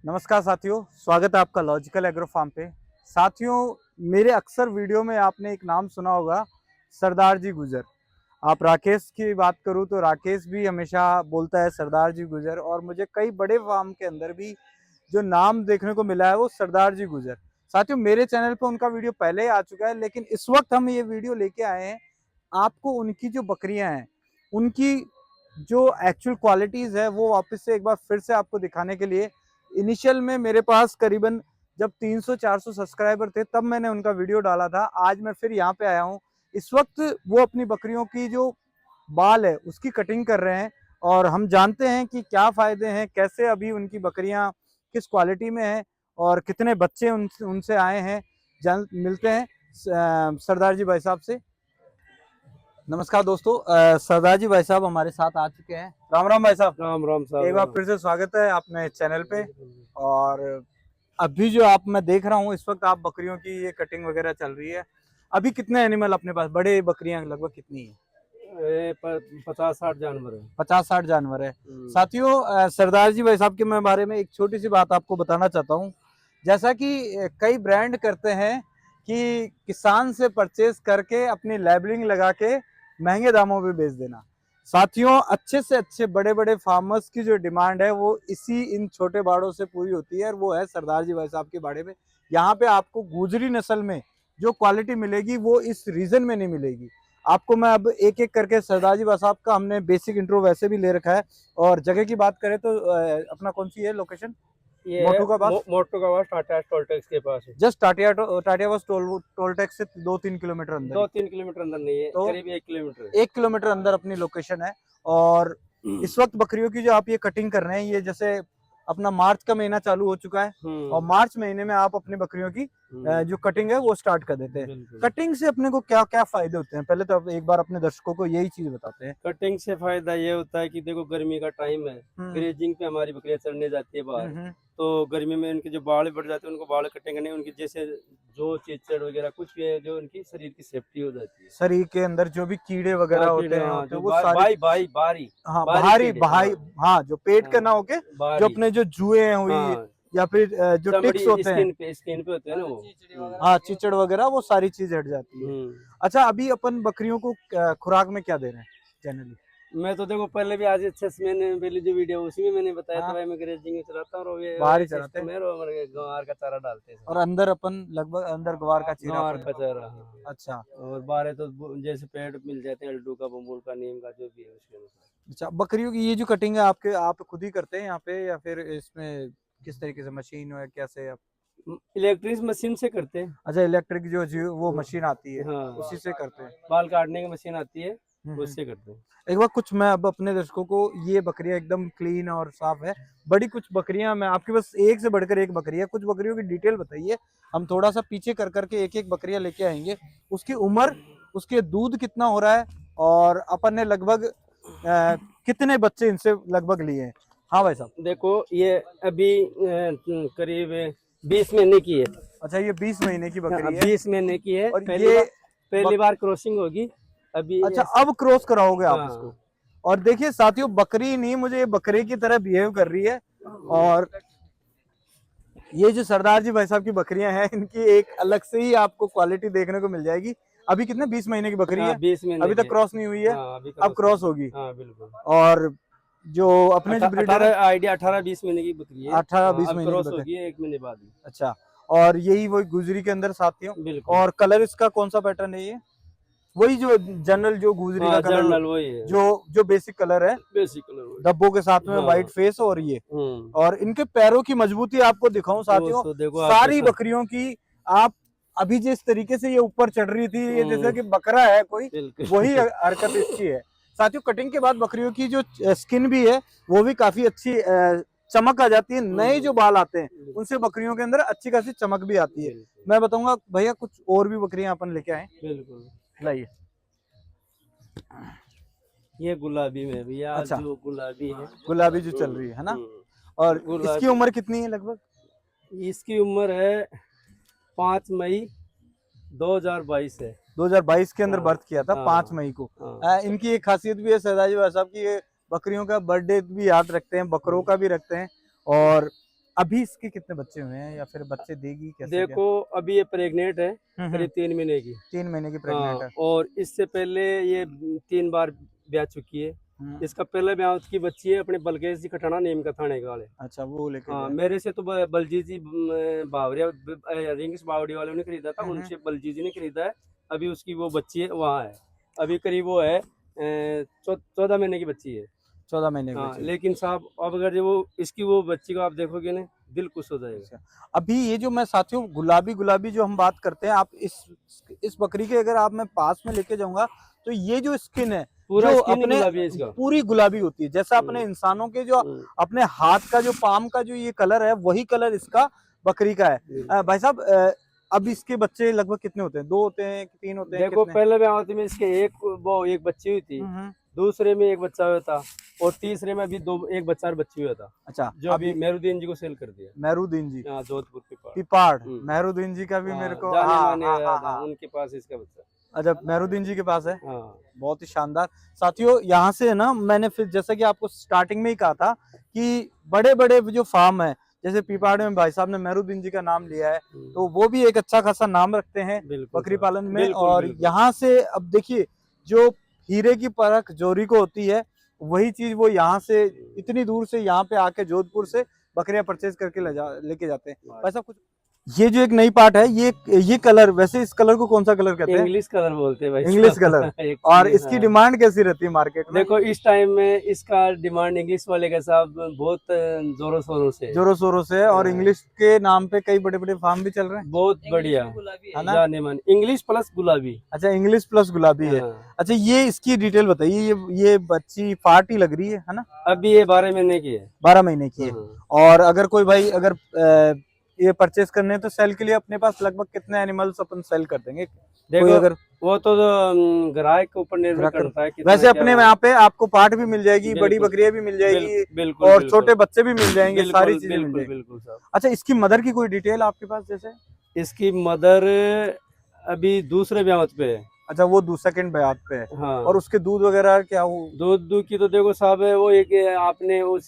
नमस्कार साथियों, स्वागत है आपका लॉजिकल एग्रो फार्म पे। साथियों, मेरे अक्सर वीडियो में आपने एक नाम सुना होगा, सरदार जी गुजर। आप राकेश की बात करूं तो राकेश भी हमेशा बोलता है सरदार जी गुजर, और मुझे कई बड़े फार्म के अंदर भी जो नाम देखने को मिला है वो सरदार जी गुजर। साथियों, मेरे चैनल पे उनका वीडियो पहले ही आ चुका है, लेकिन इस वक्त हम ये वीडियो लेके आए हैं आपको उनकी जो बकरियां हैं उनकी जो एक्चुअल क्वालिटीज है वो वापस से एक बार फिर से आपको दिखाने के लिए। इनिशियल में मेरे पास करीबन जब 300-400 सब्सक्राइबर थे तब मैंने उनका वीडियो डाला था। आज मैं फिर यहाँ पे आया हूँ। इस वक्त वो अपनी बकरियों की जो बाल है उसकी कटिंग कर रहे हैं, और हम जानते हैं कि क्या फायदे हैं, कैसे अभी उनकी बकरियां किस क्वालिटी में हैं और कितने बच्चे उनसे आए हैं। मिलते हैं सरदार जी भाई साहब से। नमस्कार दोस्तों, सरदार जी भाई साहब हमारे साथ आ चुके हैं। राम राम भाई साहब। राम राम साहब। एक बार फिर से स्वागत है अपने चैनल पे। और अभी जो आप मैं देख रहा हूँ इस वक्त आप बकरियों की ये कटिंग वगैरह चल रही है। अभी कितने एनिमल अपने पास, बड़े बकरियां लगभग कितनी है? 50-60 जानवर है। 50-60 जानवर है। साथियों, सरदार जी भाई साहब के मैं बारे में एक छोटी सी बात आपको बताना चाहता हूँ। जैसा कि कई ब्रांड करते हैं कि किसान से परचेज करके अपनी लेबलिंग लगा के महंगे दामों पे बेच देना। साथियों, अच्छे से अच्छे बड़े बड़े फार्मर्स की जो डिमांड है वो इसी इन छोटे बाड़ों से पूरी होती है, और वो है सरदार जी भाई साहब के बाड़े में। यहाँ पे आपको गुजरी नस्ल में जो क्वालिटी मिलेगी वो इस रीजन में नहीं मिलेगी आपको। मैं अब एक एक करके सरदार जी भाई साहब का हमने बेसिक इंट्रो वैसे भी ले रखा है। और जगह की बात करें तो अपना कौन सी है लोकेशन? ये मोटू का पास, मोटू का पास टाटा टोल टैक्स के पास है। जस्ट टाटिया बस टोल टैक्स से 2-3 किलोमीटर अंदर। 2-3 किलोमीटर अंदर नहीं है, तो करीब 1 किलोमीटर। 1 किलोमीटर अंदर अपनी लोकेशन है। और इस वक्त बकरियों की जो आप ये कटिंग कर रहे हैं, ये जैसे अपना मार्च का महीना चालू हो चुका है और मार्च महीने में आप अपनी बकरियों की जो कटिंग है वो स्टार्ट कर देते हैं। कटिंग से अपने को क्या क्या फायदे होते हैं, पहले तो आप एक बार अपने दर्शकों को यही चीज बताते हैं। कटिंग से फायदा ये होता है कि देखो गर्मी का टाइम है, ग्रेजिंग पे हमारी बकरियां चढ़ने जाती है बाहर, तो गर्मी में उनके जो बाल बढ़ जाते हैं, उनको बाल कटिंग करने, उनकी जैसे जो चीचड़ वगैरह कुछ भी है जो उनकी शरीर की सेफ्टी हो जाती है। शरीर के अंदर जो भी कीड़े वगैरह होते हैं जो वो सारे बारी हाँ बाहरी बाहरी, हाँ जो पेट के ना होके जो अपने जो जुए हुई या फिर जो टिक्स होते हैं स्किन पे होते हैं ना वो, हाँ चिचड़ वगैरह, वो सारी चीज हट जाती है। अच्छा, अभी अपन बकरियों को खुराक में क्या दे रहे हैं जनरली? मैं तो देखो पहले भी आज 6 महीने पहले जो वीडियो उसी में मैंने बताया था भाई, मैं ग्रेजिंग में चलाता हूँ और ये बाहर ही चलाते हैं गंवार का चारा डालते हैं, और अंदर अपन लगभग अंदर गवार का चीरा गंवार का चारा। अच्छा, और बाहर तो जैसे पेड़ मिल जाते हैं, अल्टू का, बमूल का, नीम का, जो भी है उसके अनुसार। अच्छा। बकरियों की ये जो कटिंग है आपके आप खुद ही करते हैं यहाँ पे, या फिर इसमें किस तरीके से मशीन है, कैसे आप? इलेक्ट्रिक मशीन से करते हैं। अच्छा, इलेक्ट्रिक जो वो मशीन आती है हाँ, उसी से करते हैं। बाल काटने की मशीन आती है, उससे करते हैं। एक बार कुछ मैं अब अपने दर्शकों को, ये बकरियां एकदम क्लीन और साफ है, बड़ी कुछ बकरियां मैं आपके पास एक से बढ़कर एक बकरी है, कुछ बकरियों की डिटेल बताइए। हम थोड़ा सा पीछे कर करके एक एक बकरियां लेके आएंगे, उसकी उम्र, उसके दूध कितना हो रहा है, और अपन ने लगभग कितने बच्चे इनसे लगभग लिए हैं। हाँ भाई साहब। देखो ये अभी करीब 20 महीने की है। अच्छा, ये 20 महीने की बकरी है। 20 महीने की है, और ये पहली बार क्रॉसिंग होगी अभी। अच्छा, अब क्रॉस कराओगे आप इसको? और देखिए साथियों, बकरी नहीं, मुझे ये बकरे की तरह बिहेव कर रही है। और ये जो सरदार जी भाई साहब की बकरियां हैं, इनकी एक अलग से ही आपको क्वालिटी देखने को मिल जाएगी। अभी कितने 20 महीने की बकरी है? 20 महीने अभी तक क्रॉस नहीं हुई है, अब क्रॉस होगी। बिल्कुल। और जो अपने जो ब्रीडर है आइडिया 18-20 महीने की बकरी है, 18-20 महीने क्रॉस की होगी 1 महीने बाद। अच्छा, और यही वही गुजरी के अंदर साथियों। और कलर इसका कौन सा पैटर्न है? ये वही जो जनरल जो गुजरी का कलर, वही है, जो बेसिक कलर है, बेसिक कलर धब्बों के साथ में व्हाइट फेस। और ये और इनके पैरों की मजबूती आपको दिखाऊं साथियों, सारी बकरियों की। आप अभी जिस तरीके से ये ऊपर चढ़ रही थी, ये जैसे कि बकरा है कोई, वही हरकत इसकी है साथियों। कटिंग के बाद बकरियों की जो स्किन भी है वो भी काफी अच्छी चमक आ जाती है। नए जो बाल आते हैं उनसे बकरियों के अंदर अच्छी खासी चमक भी आती है। मैं बताऊंगा भैया, कुछ और भी बकरियां अपन लेके आए। बिल्कुल, लाइए। ये गुलाबी में भैया। अच्छा, जो गुलाबी है, गुलाबी जो चल रही है ना। और इसकी उम्र कितनी है लगभग? इसकी उम्र है 5 मई 2022 है। 2022 के अंदर बर्थ किया था 5 मई को। इनकी एक खासियत भी है सरदार जी भाई साहब की, ये बकरियों का बर्थडे भी याद रखते हैं, बकरों का भी रखते हैं। और अभी इसके कितने बच्चे हुए हैं या फिर बच्चे देगी कैसे क्या? देखो अभी ये प्रेग्नेंट है, करीब 3 महीने की। 3 महीने की प्रेग्नेंट हाँ, है। और इससे पहले ये 3 बार ब्याह चुकी है। इसका पहला ब्याह उसकी बच्ची है अपने बलकेश जी खटाना नीम का थाने के वाले। अच्छा, वो लेके हाँ, गए। मेरे से तो बलजीत जी बावरिया रिंग्स बावड़ी वाले ने खरीदा था, उनसे बलजीत जी ने खरीदा है। अभी उसकी वो बच्ची है वहाँ है, अभी करीब वो है 14 महीने की बच्ची है। 14 महीने की हाँ, बच्ची। लेकिन साहब अब अगर जो वो इसकी वो बच्ची को आप देखोगे ना, दिल खुश हो जाएगा। अच्छा, अभी ये जो मैं साथियों गुलाबी गुलाबी जो हम बात करते हैं, आप इस बकरी के अगर आप मैं पास में लेके जाऊंगा तो ये जो स्किन है पूरा जो स्किन अपने गुलाबी है इसका। पूरी गुलाबी होती है, जैसा अपने इंसानों के जो अपने हाथ का जो पाम का जो ये कलर है वही कलर इसका बकरी का है। भाई साहब, अब इसके बच्चे लगभग कितने होते हैं? 2 होते हैं कि 3 होते हैं? देखो कितने? पहले ब्याह में इसके एक बच्ची हुई थी, दूसरे में एक बच्चा हुआ था, और तीसरे में अभी एक बच्चा और बच्ची हुआ था। अच्छा, जो अभी मेहरुद्दीन जी को सेल कर दिया। मेहरुद्दीन जी, हाँ, जोधपुर पिपाड़ मेहरुद्दीन जी का भी मेरे को जाने माने था, उनके पास इसका बच्चा। अच्छा, मेहरुद्दीन जी के पास है। हाँ, बहुत ही शानदार। साथियों, यहाँ से है ना, मैंने फिर जैसा कि आपको स्टार्टिंग में ही कहा था कि बड़े बड़े जो फार्म है, जैसे पीपाड़े में भाई साहब ने मेहरुद्दीन जी का नाम लिया है, तो वो भी एक अच्छा खासा नाम रखते हैं बकरी पालन में। और यहाँ से अब देखिए, जो हीरे की परख जोरी को होती है, वही चीज वो यहाँ से इतनी दूर से यहाँ पे आके जोधपुर से बकरियां परचेज करके लेके जाते हैं। भाई साहब, कुछ ये जो एक नई पार्ट है, ये कलर, वैसे इस कलर को कौन सा कलर कहते हैं? इंग्लिश कलर बोलते हैं भाई, इंग्लिश कलर। और इसकी डिमांड कैसी रहती है मार्केट में? देखो इस टाइम में इसका डिमांड इंग्लिश वाले के साथ बहुत जोरों शोरों से और इंग्लिश के नाम पे कई बड़े बड़े फार्म भी चल रहे हैं। बहुत बढ़िया है ना? जाने मन इंग्लिश प्लस गुलाबी। अच्छा, इंग्लिश प्लस गुलाबी है। अच्छा, ये इसकी डिटेल बताइए। ये बच्ची फाट ही लग रही है ना? अभी ये 12 महीने की है। 12 महीने की है। और अगर कोई भाई अगर ये परचेस करने हैं तो सेल के लिए अपने पास लगभग कितने एनिमल्स अपन सेल कर देंगे? देखो अगर वो तो ग्राहक के ऊपर निर्भर करता है। वैसे अपने यहाँ पे आपको पार्ट भी मिल जाएगी, बड़ी बकरियां भी मिल जाएगी, बिल्कुल, और छोटे बच्चे भी मिल जाएंगे, सारी चीजें मिल जाएंगी। बिल्कुल साहब। अच्छा, इसकी मदर की कोई डिटेल आपके पास? जैसे इसकी मदर अभी दूसरे ब्याह पे है। अच्छा, वो सेकंड ब्याह पे है। हाँ। और उसके दूध वगैरह क्या हो? दूध की तो देखो साहब है वो एक आपने उस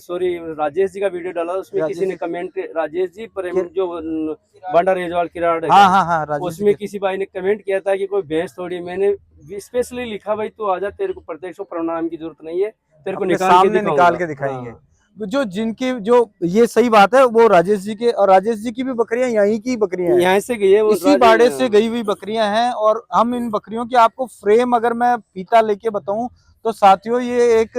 सॉरी राजेश जी का वीडियो डाला, उसमें किसी ने कमेंट, राजेश जी प्रेम जो बंडा रेजवाल किराड़, हाँ, उसमें किसी भाई ने कमेंट किया था कि कोई भैंस थोड़ी, मैंने स्पेशली लिखा भाई तू आजा, तेरे को प्रत्यक्ष प्रणाम की जरूरत नहीं है, तेरे को निकाल के दिखाएंगे। जो जिनकी जो ये सही बात है, वो राजेश जी के, और राजेश जी की भी बकरियां यहीं की बकरियां हैं, यहाँ से गई है, इसी बाड़े से गई हुई बकरियां हैं। और हम इन बकरियों की आपको फ्रेम अगर मैं फीता लेके बताऊं तो साथियों, ये एक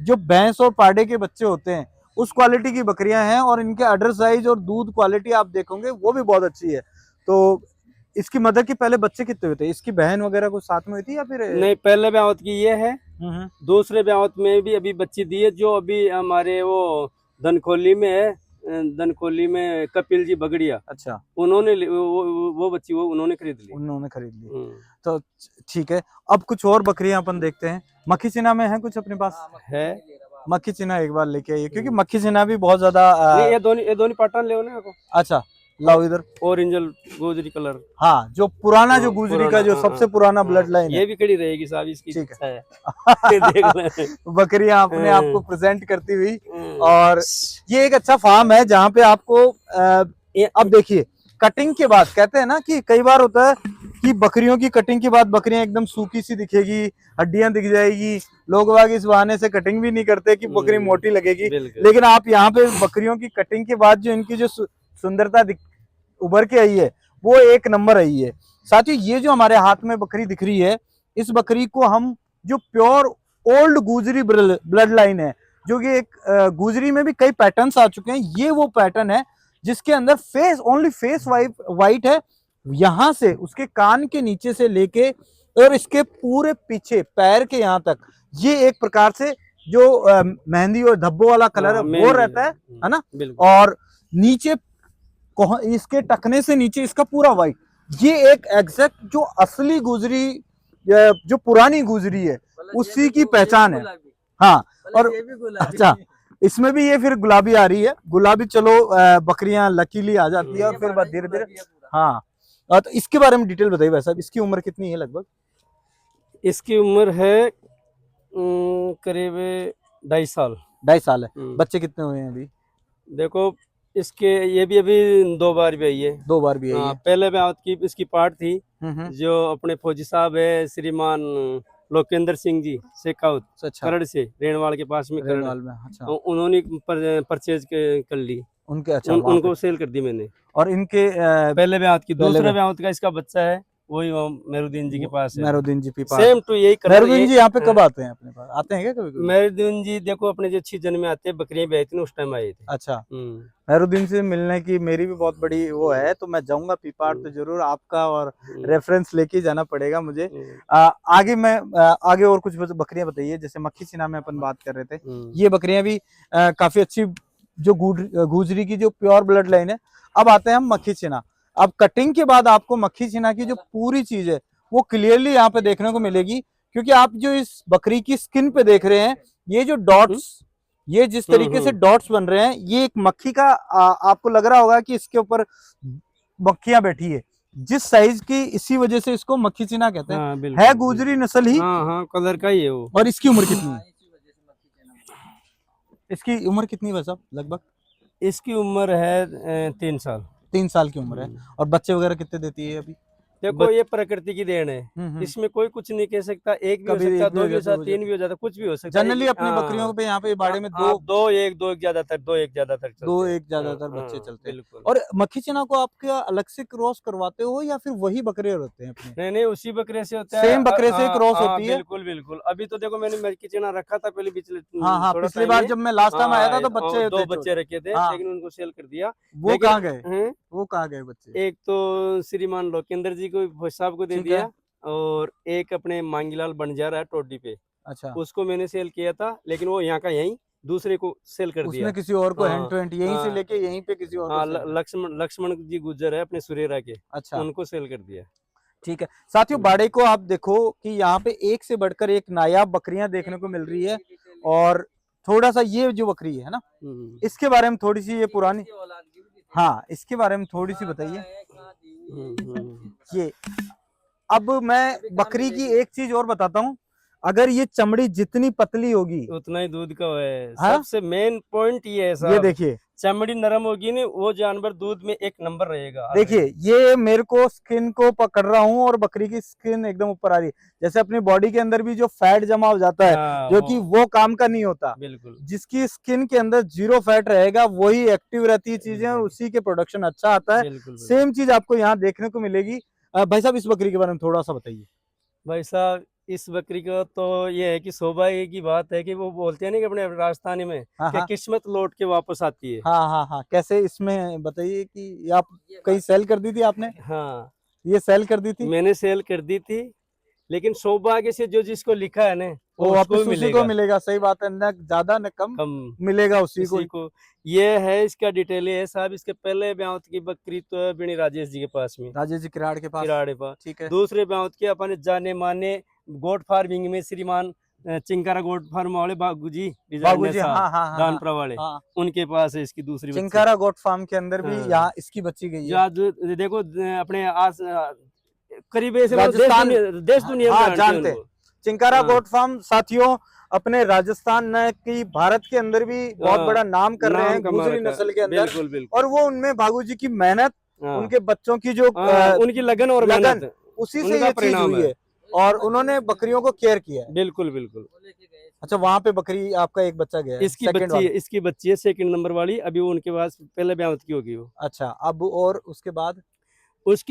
जो भैंस और पाड़े के बच्चे होते हैं उस क्वालिटी की बकरियां हैं। और इनके अडर साइज और दूध क्वालिटी आप देखोगे वो भी बहुत अच्छी है। तो इसकी मदर के पहले बच्चे कितने हुए थे? इसकी बहन वगैरह कुछ साथ में हुई थी या फिर? नहीं, पहले ब्याह की ये है, दूसरे ब्याह में भी अभी बच्ची दी है, जो अभी हमारे वो धनखोली में है, धनखोली में कपिल जी बगड़िया। अच्छा, उन्होंने वो बच्ची वो उन्होंने खरीद ली। तो ठीक है, अब कुछ और बकरियां अपन देखते हैं। मक्खी चिना में है कुछ अपने पास? है मक्खी चिना एक बार लेके आइए, क्योंकि मक्खी चिना भी बहुत ज्यादा। ये दोनों पैटर्न ले ना। अच्छा, लाओ इधर। ओरिजिनल गुजरी कलर। हाँ, जो पुराना जो गुजरी का जो सबसे पुराना ब्लड लाइन है। ये भी खड़ी रहेगी साहब, इसकी ठीक है। बकरियां अपने आप को प्रेजेंट करती हुई। और ये एक अच्छा फार्म है जहाँ पे आपको अब देखिए, कटिंग के बाद कहते हैं ना कि कई बार होता है कि बकरियों की कटिंग के बाद बकरियां एकदम सूखी सी दिखेगी, हड्डियां दिख जाएगी, लोग वाग इस बहाने से कटिंग भी नहीं करते कि बकरी मोटी लगेगी। लेकिन आप यहाँ पे बकरियों की कटिंग के बाद जो इनकी जो सुंदरता उभर के आई है वो एक नंबर आई है। साथियों, ये जो हमारे हाथ में बकरी दिख रही है, इस बकरी को हम जो प्योर ओल्ड गुजरी ब्लड लाइन है, जो कि एक गुजरी में भी कई पैटर्न्स आ चुके हैं, ये वो पैटर्न है जिसके अंदर फेस ओनली फेस वाइट है, यहाँ से उसके कान के नीचे से लेके और इसके पूरे पीछे पैर के यहाँ तक, ये एक प्रकार से जो मेहंदी और धब्बों वाला कलर है वो रहता है ना। और नीचे इसके टखने से नीचे इसका पूरा वाइट, ये एक एग्जैक्ट जो असली गुजरी, जो पुरानी गुजरी है उसी की पहचान है। हाँ, और अच्छा, इसमें भी ये फिर गुलाबी आ रही है। गुलाबी चलो बकरियां लकीली आ जाती है और फिर बाद धीरे धीरे। हाँ, तो इसके बारे में डिटेल बताइए भाई साहब, इसकी उम्र कितनी है लगभग? इसकी उम्र है करीब 2.5 साल। 2.5 साल है। बच्चे कितने हुए हैं अभी? देखो इसके ये भी अभी 2 बार भी आई है। 2 बार भी आई हाँ, है। पहले ब्यावत की इसकी पार्ट थी, हम्म। जो अपने फौजी साहब है श्रीमान लोकेंद्र सिंह जी शेखावत, अच्छा, करड़ से, रेणवाल के पास में करड़, रेनवाल में। अच्छा, उन्होंने परचेज कर ली, उनके, अच्छा वहाँ पे। उनको सेल कर दी मैंने। और इनके पहले ब्यावत की, पहले दूसरा ब्यावत का इसका बच्चा है, वही मेहरुद्दीन जी के पास है। मेहरुद्दीन जी पीपा। सेम टू यही कलर। मेहरुद्दीन जी यहाँ पे कब आते हैं अपने पास? आते हैं क्या कभी कभी? मेहरुद्दीन जी देखो अपने जो 6 जन्म में आते हैं, बकरियां भी आई थी ना, उस टाइम आए थे। अच्छा, मेहरुद्दीन से मिलने की मेरी भी बहुत बड़ी वो है, तो मैं जाऊंगा पीपाड़ तो जरूर, आपका और रेफरेंस लेके जाना पड़ेगा मुझे। आगे मैं आगे और कुछ बकरियां बताइए, जैसे मक्खी चीना में अपन बात कर रहे थे, ये बकरियां भी काफी अच्छी, जो गुजरी की जो प्योर ब्लड लाइन है। अब आते हैं हम मक्खी चीना। अब कटिंग के बाद आपको मक्खी चीना की जो पूरी चीज है वो क्लियरली यहाँ पे देखने को मिलेगी, क्योंकि आप जो इस बकरी की स्किन पे देख रहे हैं, ये जो डॉट्स, ये जिस तरीके से डॉट्स बन रहे हैं, ये एक मक्खी का आपको लग रहा होगा कि इसके ऊपर मक्खियां बैठी है, जिस साइज की, इसी वजह से इसको मक्खी चीना कहते हैं। हाँ, है गुजरी नस्ल ही। हाँ, कलर का ही है वो। और इसकी उम्र कितनी है? इसकी उम्र कितनी है साहब लगभग? इसकी उम्र है 3 साल। 3 साल की उम्र है। और बच्चे वगैरह कितने देती है अभी? देखो ये प्रकृति की देन है, इसमें कोई कुछ नहीं कह सकता, एक भी हो सकता, 2 भी हो सकता, 3 भी हो जाता, कुछ भी हो सकता। जनरली अपनी बकरियों पे यहाँ पे बाड़े में दो एक ज्यादातर बच्चे चलते हैं। और मक्खी चीना को आपके अलग से क्रॉस करवाते हो या फिर वही बकरे रहते हैं अपने? नहीं, उसी बकरे से होता है, सेम बकरे से क्रॉस होती है। बिल्कुल बिल्कुल। अभी तो देखो मैंने मक्खी चीना रखा था पहले, पिछले पिछली बार जब मैं लास्ट टाइम आया था तो बच्चे 2 बच्चे रखे थे, लेकिन उनको सेल कर दिया। वो कहाँ गए? वो कहाँ गए बच्चे? एक तो श्रीमान लोकेंद्र जी को, साहब को दे दिया, और एक अपने मांगीलाल बंजार है टोडी पे, अच्छा, उसको मैंने सेल किया था, लेकिन वो यहाँ का यहीं दूसरे को सेल कर दिया। उसने किसी और को हैंड टू हैंड यहीं से लेके यहीं पे किसी और को लक्ष्मण जी गुजर है अपने सुरेरा के, अच्छा, उनको सेल कर दिया। ठीक है साथियों, बाड़े को आप देखो कि यहाँ पे एक से बढ़कर एक नायाब बकरियां देखने को मिल रही है। और थोड़ा सा ये जो बकरी है ना, इसके बारे में थोड़ी सी, ये पुरानी, हाँ इसके बारे में थोड़ी सी बताइए। ये अब मैं बकरी की एक चीज और बताता हूँ, अगर ये चमड़ी जितनी पतली होगी उतना ही दूध का है। सबसे मेन पॉइंट ये है साहब, ये देखिए, चमड़ी नरम होगी ना, वो जानवर दूध में 1 नंबर रहेगा। देखिए ये मेरे को स्किन को पकड़ रहा हूँ और बकरी की स्किन एकदम ऊपर आ रही है। जैसे अपनी बॉडी के अंदर भी जो फैट जमा हो जाता है, जो कि वो काम का नहीं होता, बिल्कुल। जिसकी स्किन के अंदर 0 फैट रहेगा वही एक्टिव रहती है चीजें, और उसी के प्रोडक्शन अच्छा आता है। सेम चीज आपको यहाँ देखने को मिलेगी। भाई साहब इस बकरी के बारे में थोड़ा सा बताइए। भाई साहब इस बकरी का तो ये है कि सौभाग्य की बात है कि वो बोलते हैं ना कि अपने राजस्थानी में कि किस्मत लौट के वापस आती है। हाँ, कैसे इसमें बताइए कि आप कहीं सेल कर दी थी आपने? हाँ, ये सेल कर दी थी, मैंने सेल कर दी थी, लेकिन सौभाग्य से जो जिसको लिखा है ना वो वापस उसी को मिलेगा। सही बात है, न ज्यादा न कम मिलेगा उसी को। ये है इसका डिटेल है साहब। इसके पहले ब्यावत की बकरी तो है बिनी राजेश जी के पास में, राजेश जी किराड़ के पास, ठीक है। दूसरे ब्यावत के अपने जाने माने गोट फार्मिंग में श्रीमान चिंकारा गोट फार्म वाले बागू जी दानपुरा वाले, उनके पास है इसकी दूसरी चिंकारा गोट फार्म के अंदर भी यहाँ इसकी बच्ची गई है। देखो अपने आज करीब देश दुनिया में जानते हैं चिंकारा गोट फार्म। साथियों अपने राजस्थान की भारत के अंदर भी बहुत बड़ा नाम कर रहे हैं गुजरी नस्ल के अंदर, और वो उनमें बागू जी की मेहनत, उनके बच्चों की जो उनकी लगन और मेहनत, उसी से ये चीज हुई है, और उन्होंने बकरियों को केयर किया है। बिल्कुल। अच्छा, वहाँ पे बकरी आपका एक बच्चा गया है, इसकी बच्ची है 2nd नंबर वाली, अभी वो उनके पास पहले ब्यावत की होगी वो। अच्छा, अब और उसके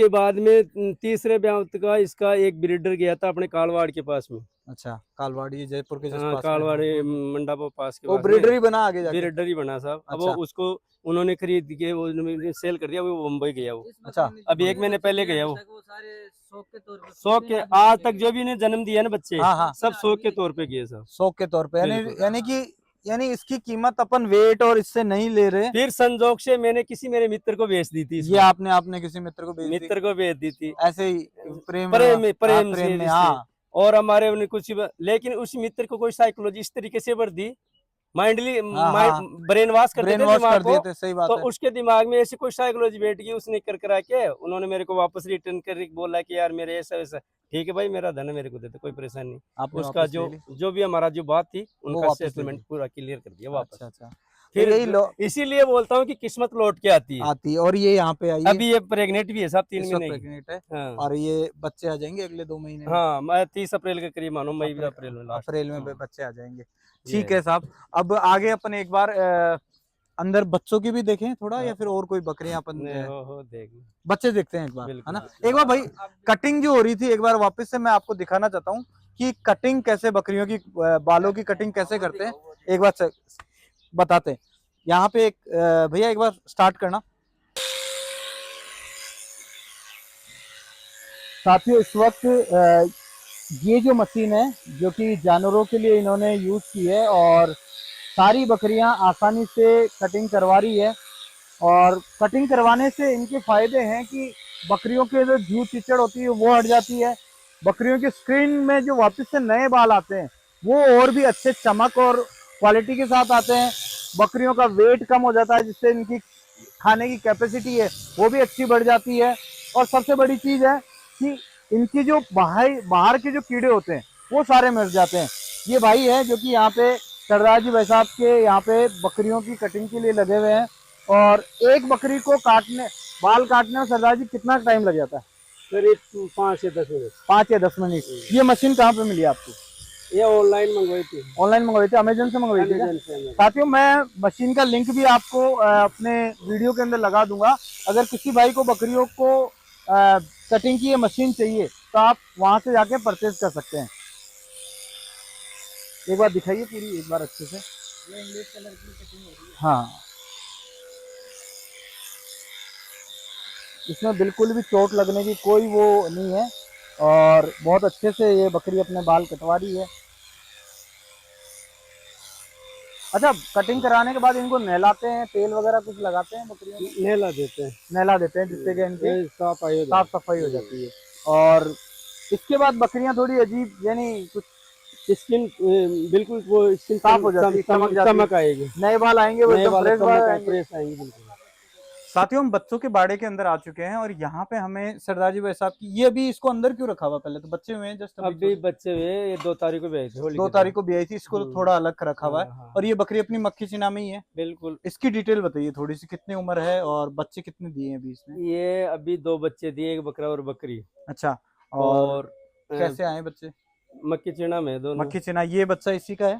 बाद में तीसरे ब्यावत का इसका एक ब्रीडर गया था अपने कालवाड़ के पास में। अच्छा, कालवाड़ ये जयपुर के कालवाड़ी मंडा पास के, वो ब्रीडर ही बना आगे जाके, ब्रीडर ही बना साहब। अब वो उसको उन्होंने खरीद के वो सेल कर दिया, वो मुंबई गया वो। अच्छा, अभी 1 महीने पहले गया वो। शौक के आज तक जो भी इन्हें जन्म दिया ना बच्चे, सब शौक के तौर पे किए साहब, शौक के तौर पे। यानी इसकी कीमत अपन वेट और इससे नहीं ले रहे। फिर संजोग से मैंने किसी मेरे मित्र को बेच दी थी। ये आपने किसी मित्र को बेच दी थी, ऐसे ही प्रेम में। हाँ, और हमारे उन्हें कुछ, लेकिन उस मित्र को कोई साइकोलॉजी इस तरीके से भर दी, ब्रेन वॉश कर दिए थे। सही बात तो है। उसके दिमाग में ऐसी कोई साइकोलॉजी बैठ गई, उसने कर करा के उन्होंने मेरे को वापस रिटर्न कर बोला कि यार मेरे ऐसा वैसा, ठीक है भाई मेरा धन मेरे को दे दो, कोई परेशानी नहीं। उसका जो भी हमारा जो बात थी उनका सेटलमेंट पूरा क्लियर कर दिया वापस। अच्छा, फिर यही इसीलिए बोलता हूँ कि किस्मत लौट के आती है। आती है। और ये यहाँ पे आई है, अभी ये प्रेग्नेंट भी है साहब, 3 इस वक्त महीने की। प्रेग्नेंट है, हाँ और ये बच्चे आ जाएंगे अगले 2 महीने में। हाँ, मैं 30 अप्रैल के करीब मानो, मई या अप्रैल में लास्ट। अप्रैल में बच्चे आ जाएंगे। ये ठीक है साहब, अब आगे अपन एक बार अंदर बच्चों की भी देखें थोड़ा, या फिर और कोई बकरियां अपन नहीं, हो देख बच्चे देखते हैं एक बार, है बिल्कुल। ना। एक बार भाई कटिंग जो हो रही थी, एक बार वापस से मैं आपको दिखाना चाहता हूँ कि कटिंग कैसे, बकरियों की बालों की कटिंग कैसे करते हैं, एक बार बताते हैं। यहाँ पे एक भैया एक बार स्टार्ट करना। साथियों इस वक्त ये जो मशीन है जो कि जानवरों के लिए इन्होंने यूज की है, और सारी बकरियां आसानी से कटिंग करवा रही है। और कटिंग करवाने से इनके फायदे हैं कि बकरियों के जो जूं चिचड़ होती है वो हट जाती है, बकरियों की स्किन में जो वापस से नए बाल आते हैं वो और भी अच्छे चमक और क्वालिटी के साथ आते हैं। बकरियों का वेट कम हो जाता है, जिससे इनकी खाने की कैपेसिटी है वो भी अच्छी बढ़ जाती है। और सबसे बड़ी चीज़ है कि इनकी जो बाहर के जो कीड़े होते हैं वो सारे मर जाते हैं। ये भाई है जो कि यहाँ पे सरदार जी भाई साहब के यहाँ पे बकरियों की कटिंग के लिए लगे हुए हैं। और एक बकरी को बाल काटने में सरदार जी कितना टाइम लग जाता है? करीब 5 से 10 मिनट। 5 या 10 मिनट। ये मशीन कहाँ पे मिली आपको? ये ऑनलाइन मंगवाई थी। ऑनलाइन मंगवाई थी, अमेजन से मंगवाई थी क्या? साथियों मैं मशीन का लिंक भी आपको अपने वीडियो के अंदर लगा दूंगा। अगर किसी भाई को बकरियों को कटिंग की ये मशीन चाहिए तो आप वहां से जाके परचेज कर सकते हैं। एक बार दिखाइए पूरी, एक बार अच्छे से। ये इंग्लिश कलर की कटिंग हो रही है। हाँ, इसमें बिल्कुल भी चोट लगने की कोई वो नहीं है, और बहुत अच्छे से ये बकरी अपने बाल कटवा रही है। अच्छा, कटिंग कराने के बाद इनको नहलाते हैं, तेल वगैरह कुछ लगाते हैं बकरियों को? नहला देते हैं। नहला देते हैं जिससे कि इनकी साफ सफाई हो जाती है। और इसके बाद बकरियां थोड़ी अजीब, यानी कुछ स्किन बिल्कुल वो स्किन साफ हो जाती है, चमक आएगी, नए बाल आएंगे, वो एकदम फ्रेश बाल आएंगे। फ्रेश आएंगे बिल्कुल। साथियों हम बच्चों के बाड़े के अंदर आ चुके हैं, और यहाँ पे हमें सरदार जी भाई साहब की, ये अभी इसको अंदर क्यों रखा हुआ? पहले तो बच्चे हुए हैं जस्ट अभी बच्चे हुए, ये 2 तारीख को भी आए थे, 2 तारीख को भी आई थी, इसको तो थोड़ा अलग रखा हुआ है। हाँ। और ये बकरी अपनी मक्खी चिना में ही है बिल्कुल। इसकी डिटेल बताइए थोड़ी सी, कितनी उम्र है और बच्चे कितने दिए हैं अभी इसने? ये अभी 2 बच्चे दिए, एक बकरा और बकरी। अच्छा, और कैसे आए बच्चे? मक्खी चिना में दोनों। मक्खी चिना, ये बच्चा इसी का है?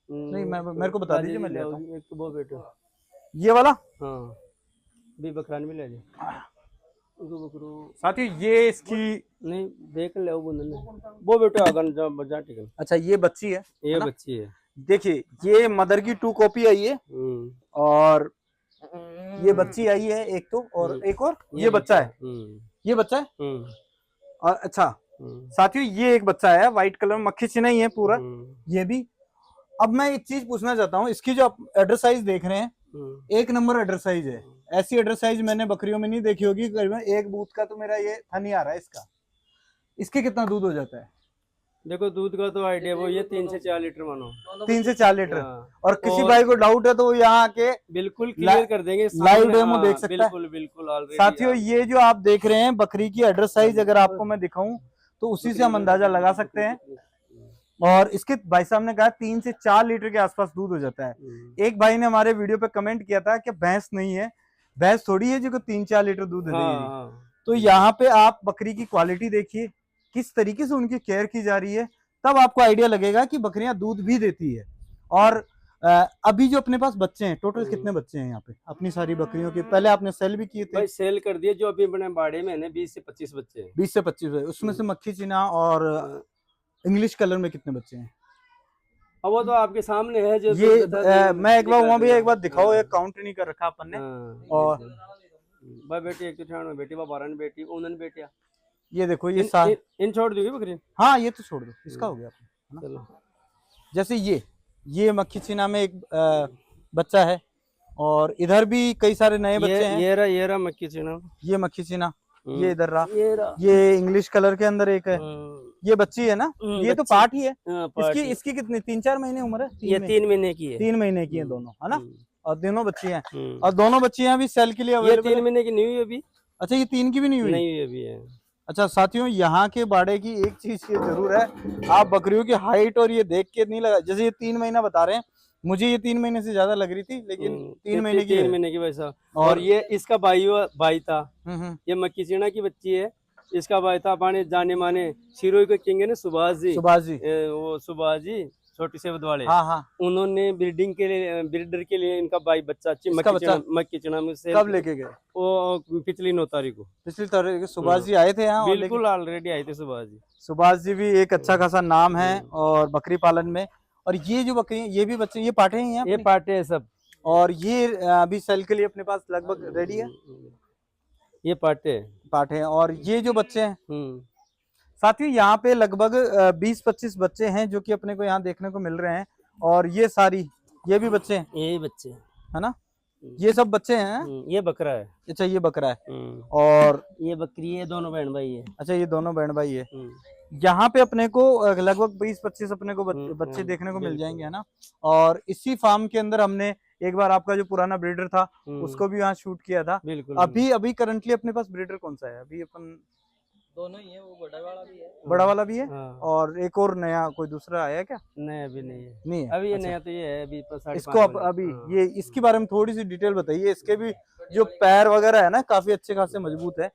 नहीं, मेरे को बता दीजिए, मैं ले आता हूँ। एक तो वो बेटे, ये वाला? हाँ, भी बकरान में ले ले। साथियों ये इसकी, नहीं देख ले वो बेटे आगन जा ठीक है। अच्छा ये बच्ची है, ये बच्ची है। देखिए ये मदर की 2 कॉपी आई है, और ये बच्ची आई है एक तो, और एक और ये बच्चा है। ये बच्चा है, और अच्छा साथियों ये एक बच्चा है व्हाइट कलर में, मक्खी चिना ही है पूरा ये भी। अब मैं एक चीज पूछना चाहता हूँ, इसकी जो आप एड्रेस साइज देख रहे हैं, एक नंबर एड्रेस साइज है। ऐसी एड्रेस साइज मैंने बकरियों में नहीं देखी होगी। करीबन एक बूथ का तो मेरा ये था नहीं आ रहा है इसका। इसके कितना दूध हो जाता है? देखो दूध का तो आइडिया वो ये 3 से 4 लीटर मानो। 3 से 4 लीटर। और किसी भाई को डाउट है तो वो यहाँ के बिल्कुल क्लियर कर देंगे, लाइव डेमो देख सकता है। बिल्कुल बिल्कुल। साथियों ये जो आप देख रहे हैं बकरी की एड्रेस साइज, अगर आपको मैं दिखाऊं तो उसी से हम अंदाजा लगा सकते हैं। और इसके भाई साहब ने कहा 3 से 4 लीटर के आसपास दूध हो जाता है। एक भाई ने हमारे वीडियो पे कमेंट किया था कि भैंस नहीं है, भैंस थोड़ी है जो 3-4 लीटर दूध देगी। तो यहाँ पे आप बकरी की क्वालिटी देखिए, किस तरीके से उनकी केयर की जा रही है, तब आपको आइडिया लगेगा कि बकरियां दूध भी देती है। और अभी जो अपने पास बच्चे हैं, टोटल कितने बच्चे हैं यहाँ पे अपनी सारी बकरियों के? पहले आपने सेल भी किए थे? भाई सेल कर दिए, जो अभी बने बाड़े में है 20 से 25 बच्चे हैं। 20 से 25 है, उसमें से मक्खी चिना और इंग्लिश कलर में कितने बच्चे हैं? अब वो तो आपके सामने है जो ये मैं एक बार वहाँ भी एक बार दिखाओ, एक काउंट नहीं कर रखा अपन ने। और भाई बेटी एक तो बेटी 12 बेटी 19 बेटियां। ये देखो ये इन छोड़ दोगे बकरी? हाँ ये तो छोड़ दो, इसका हो गया चलो। जैसे ये मक्खी चिना में एक बच्चा है, और इधर भी कई सारे नए बच्चे हैं। ये रहा मक्खी चिना, ये मक्खी चिना, ये इधर रहा, ये इंग्लिश कलर के अंदर एक है, ये बच्ची है ना, ये तो पार्ट ही है। इसकी कितनी 3-4 महीने उम्र है? ये 3 महीने की है। 3 महीने की है दोनों, है ना। और दोनों बच्ची हैं, और दोनों बच्चियां भी सेल के लिए अवेलेबल। ये 3 महीने की नहीं हुई अभी। अच्छा ये 3 की भी नहीं हुई? नहीं हुई अभी है। अच्छा साथियों यहाँ के बाड़े की एक चीज ये जरूर है, आप बकरियों की हाइट और ये देख के नहीं लगा, जैसे ये 3 महीना बता रहे हैं, मुझे ये 3 महीने से ज्यादा लग रही थी, लेकिन 3 महीने की 3 है। महीने की वैसा। और और ये इसका भाई था। हम्म, ये मक्की चीना की बच्ची है। इसका भाई था अपने जाने माने सिरोही के किंग है ना, सुभाष जी। सुभाष जी। वो सुभाष जी छोटी सेवद वाले, हाँ हाँ। उन्होंने ब्रीडर के लिए इनका भाई बच्चा इसका बच्चा मक्की चीना में से कब लेके गए? वो पिछली 9 तारीख को। पिछली तारीख सुभाष जी आए थे यहाँ, और लेके बिल्कुल ऑलरेडी आए थे सुभाष जी। सुभाष जी भी एक अच्छा खासा नाम है और बकरी पालन में। और ये जो बकरी, ये भी बच्चे, ये पाठे हैं यहाँ ये अपनी? पाटे है सब। और ये अभी सेल के लिए अपने पास लगभग रेडी है? ये पाटे है। पाठे हैं। और ये जो बच्चे हैं हम्म। साथियों, यहाँ पे लगभग 20-25 बच्चे हैं जो कि अपने को यहाँ देखने को मिल रहे हैं। और ये सारी, ये भी बच्चे हैं, यही बच्चे हैं। है ना? ये सब बच्चे हैं। ये बकरा है। अच्छा, ये बकरा है। और ये बकरी है, दोनों बहन भाई है। अच्छा, ये दोनों बहन भाई है। यहाँ पे अपने को लगभग 20-25 अपने को बच्चे देखने को मिल जाएंगे, है ना? और इसी फार्म के अंदर हमने एक बार आपका जो पुराना ब्रीडर था उसको भी यहाँ शूट किया था। बिल्कुल। अभी करंटली अपने पास ब्रीडर कौन सा है? अभी अपन दोनों ही है, वो बड़ा वाला भी है। बड़ा वाला भी है, हाँ। और एक और नया कोई दूसरा आया क्या? नहीं, अभी नहीं है। नहीं है। अभी ये अच्छा। नया तो ये है, अभी इसको अभी ये, इसके बारे में थोड़ी सी डिटेल बताइए। इसके भी जो पैर वगैरह है ना, काफी अच्छे खासे मजबूत है।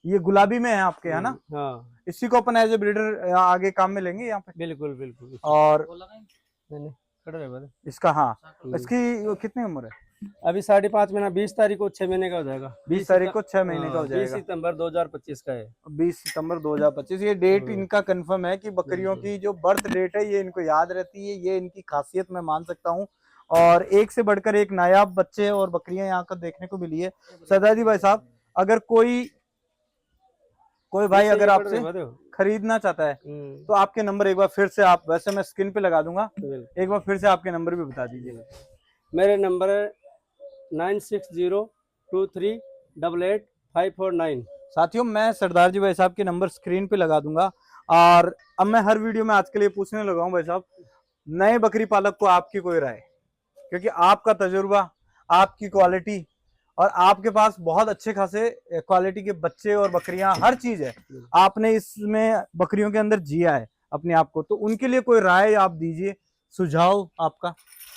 ये गुलाबी में है आपके, है ना? हाँ, इसी को अपन एज ए ब्रीडर आगे काम में लेंगे यहाँ पे। बिल्कुल बिल्कुल। और नहीं, खड़ा रहे बस। इसका, हाँ, इसकी कितनी उम्र है? अभी 5.5 महीना, 20 तारीख को 6 महीने का हो जाएगा। 20 तारीख को 6 महीने का हो 20 जाएगा। सितंबर 2025 का है। 20 सितंबर 2025 ये डेट इनका कंफर्म है कि बकरियों की जो बर्थ डेट है ये इनको याद रहती है। ये इनकी खासियत मैं मान सकता हूँ। और एक से बढ़कर एक नायाब बच्चे और बकरियां यहाँ का देखने को मिली है। सरदार भाई साहब, अगर कोई भाई अगर आपसे खरीदना चाहता है तो आपके नंबर एक बार फिर से, आप वैसे मैं स्क्रीन पे लगा दूंगा, एक बार फिर से आपके नंबर भी बता दीजिएगा। मेरे नंबर है 9602388549। साथियों, मैं सरदार जी भाई साहब के नंबर स्क्रीन पे लगा दूंगा। और अब मैं हर वीडियो में आज के लिए पूछने लगा हूं भाई साहब, नए बकरी पालक को आपकी कोई राय? क्योंकि आपका तजुर्बा, आपकी क्वालिटी, और आपके पास बहुत अच्छे खासे क्वालिटी के बच्चे और बकरियां, हर चीज है। आपने इसमें बकरियों के अंदर जिया है अपने आप को, तो उनके लिए कोई राय आप दीजिए, सुझाव आपका।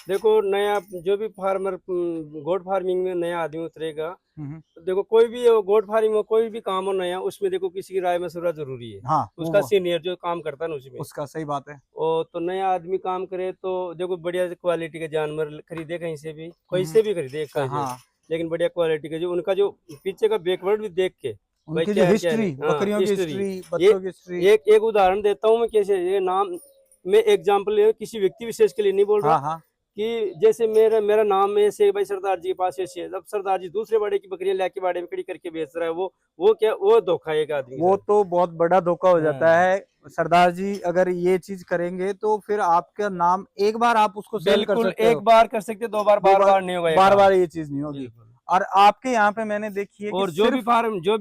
देखो, नया जो भी फार्मर गोट फार्मिंग में नया आदमी उतरेगा, तो देखो कोई भी गोट फार्मिंग में कोई भी काम हो नया, उसमें देखो किसी की राय मशवरा जरूरी है। हाँ, उसका सीनियर जो काम करता है ना उसमें, उसका सही बात है। और तो नया आदमी काम करे तो देखो बढ़िया क्वालिटी के जानवर खरीदे, कहीं से भी, कोई से भी खरीदे, हाँ, लेकिन बढ़िया क्वालिटी के, जो उनका जो पीछे का बैकवर्ड भी देख के, उनकी जो हिस्ट्री, बकरियों की हिस्ट्री, बच्चों की हिस्ट्री। एक उदाहरण देता हूँ मैं, कैसे ये नाम में एग्जाम्पल किसी व्यक्ति विशेष के लिए नहीं बोल रहा। हाँ, कि जैसे मेरा नाम है से भाई सरदार जी के पास ऐसे है, जब सरदार जी दूसरे बाड़े की बकरियां लेके बाड़े में खड़ी करके बेच रहा है, वो क्या, वो धोखा है एक आदमी। वो तो बहुत बड़ा धोखा हो जाता है। सरदार जी अगर ये चीज करेंगे तो फिर आपका नाम, एक बार आप उसको सेल कर सकते हो, एक बार कर सकते, दो बार, बार नहीं होगा, बार ये चीज नहीं होगी। और आपके यहाँ पे मैंने देखी है, और जो भी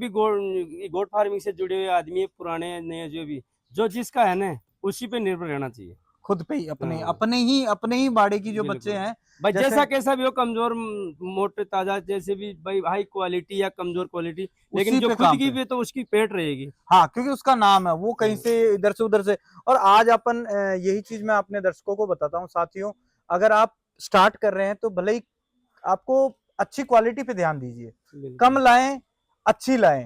गोट फार्मिंग से जुड़े हुए आदमी, पुराने नए, जो जिसका है ना, उसी पे निर्भर रहना चाहिए, खुद पे ही, अपने ही बाड़े की जो बच्चे हैं भाई, जैसा कैसा भी हो, कमजोर मोटे ताजा, जैसे भी भाई, हाई क्वालिटी या कमजोर क्वालिटी, लेकिन जो खुद की भी तो उसकी पेट रहेगी। हाँ, क्योंकि उसका नाम है, वो कहीं से इधर से उधर से। और आज अपन यही चीज मैं अपने दर्शकों को बताता हूँ साथियों, अगर आप स्टार्ट कर रहे हैं तो भले ही आपको अच्छी क्वालिटी पे ध्यान दीजिए, कम लाएं, अच्छी लाएं,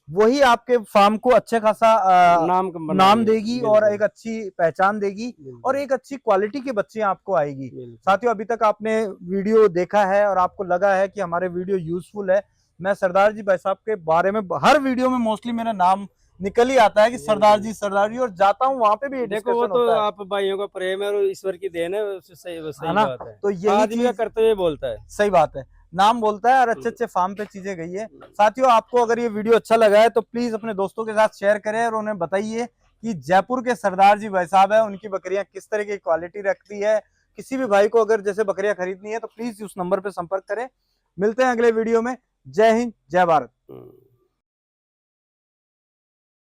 वही आपके फार्म को अच्छा खासा नाम देगी और एक अच्छी पहचान देगी और एक अच्छी क्वालिटी के बच्चे आपको आएगी। साथियों, अभी तक आपने वीडियो देखा है और आपको लगा है कि हमारे वीडियो यूजफुल है। मैं सरदार जी भाई साहब के बारे में हर वीडियो में मोस्टली मेरा नाम निकल ही आता है कि सरदार जी, और जाता हूँ वहां पे भी देखो, वो तो आप भाइयों का प्रेम है और ईश्वर की देन है, सही बात है। तो यही चीज करते हुए बोलता है, सही बात है, नाम बोलता है और अच्छे फार्म पे चीजें गई है। साथियों, आपको अगर ये वीडियो अच्छा लगा है तो प्लीज अपने दोस्तों के साथ शेयर करें और उन्हें बताइए कि जयपुर के सरदार जी भाई साहब है, उनकी बकरियां किस तरह की क्वालिटी रखती है। किसी भी भाई को अगर जैसे बकरियां खरीदनी है तो प्लीज उस नंबर पे संपर्क करें। मिलते हैं अगले वीडियो में। जय हिंद, जय भारत।